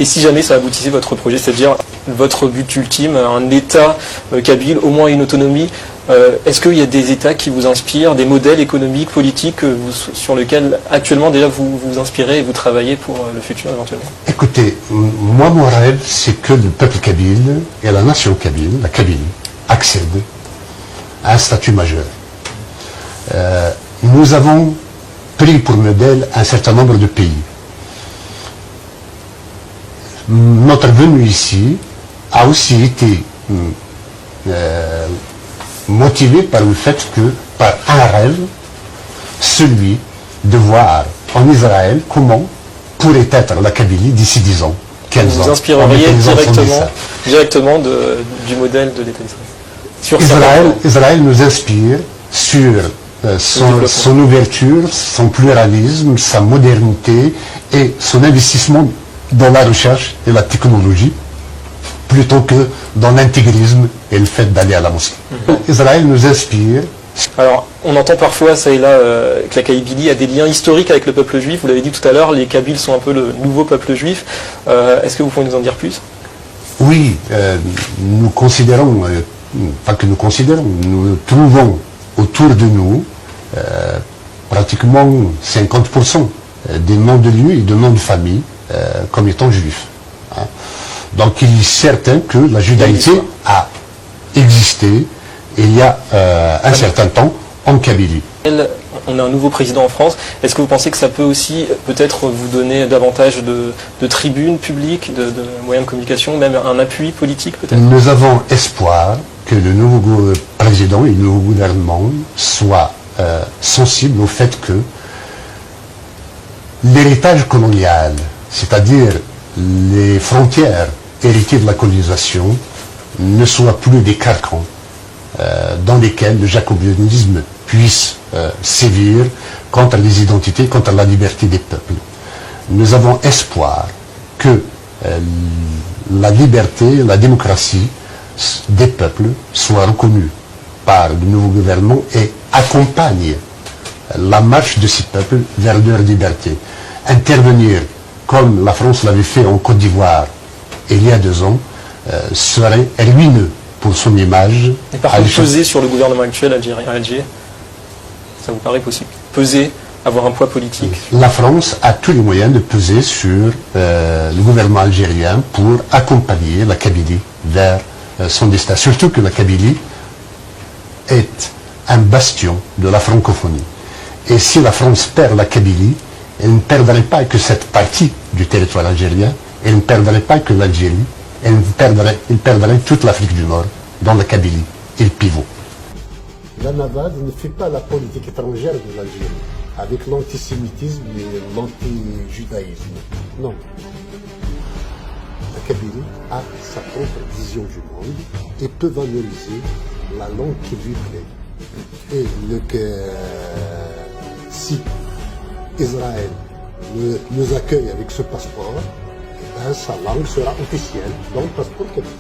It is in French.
Et si jamais ça aboutissait votre projet, c'est-à-dire votre but ultime, un État kabyle, au moins une autonomie, est-ce qu'il y a des États qui vous inspirent, des modèles économiques, politiques sur lesquels actuellement déjà vous vous inspirez et vous travaillez pour le futur éventuellement? Écoutez, moi mon rêve c'est que le peuple kabyle et la nation kabyle, la Kabylie, accèdent à un statut majeur. Nous avons pris pour modèle un certain nombre de pays. Notre venue ici a aussi été motivée par le fait que, par un rêve, celui de voir en Israël comment pourrait être la Kabylie d'ici 10 ans, 15 ans. Vous vous inspireriez directement du modèle de l'État d'Israël. Israël nous inspire sur son ouverture, son pluralisme, sa modernité et son investissement dans la recherche et la technologie, plutôt que dans l'intégrisme et le fait d'aller à la mosquée. Israël nous inspire. Alors, on entend parfois, ça et là, que la Kabylie a des liens historiques avec le peuple juif. Vous l'avez dit tout à l'heure, les Kabyles sont un peu le nouveau peuple juif. Est-ce que vous pouvez nous en dire plus? Oui, nous considérons, pas que nous considérons, nous trouvons autour de nous pratiquement 50% des noms de lieux et de noms de famille comme étant juifs. Hein. Donc il est certain que la judaïté a existé il y a un certain temps en Kabylie. On a un nouveau président en France. Est-ce que vous pensez que ça peut aussi peut-être vous donner davantage de tribunes publiques, de moyens de communication, même un appui politique peut-être? Nous avons espoir que le nouveau président et le nouveau gouvernement soient sensibles au fait que l'héritage colonial, c'est-à-dire les frontières héritées de la colonisation, ne soient plus des carcans dans lesquels le jacobinisme puisse sévir contre les identités, contre la liberté des peuples. Nous avons espoir que la liberté, la démocratie des peuples soient reconnues par le nouveau gouvernement et accompagne la marche de ces peuples vers leur liberté. Intervenir comme la France l'avait fait en Côte d'Ivoire il y a 2 ans serait ruineux pour son image. Et par contre, peser sur le gouvernement actuel à Alger, ça vous paraît possible? Peser, avoir un poids politique? La France a tous les moyens de peser sur le gouvernement algérien pour accompagner la Kabylie vers son destin. Surtout que la Kabylie est un bastion de la francophonie. Et si la France perd la Kabylie, elle ne perdrait pas que cette partie du territoire algérien, elle ne perdrait pas que l'Algérie, elle perdrait toute l'Afrique du Nord, dans la Kabylie et le pivot. La NAVAD ne fait pas la politique étrangère de l'Algérie, avec l'antisémitisme et l'anti-judaïsme. Non. La Kabylie a sa propre vision du monde et peut valoriser la langue qui lui plaît. Et si Israël nous accueille avec ce passeport, sa langue sera officielle dans le passeport kabyle.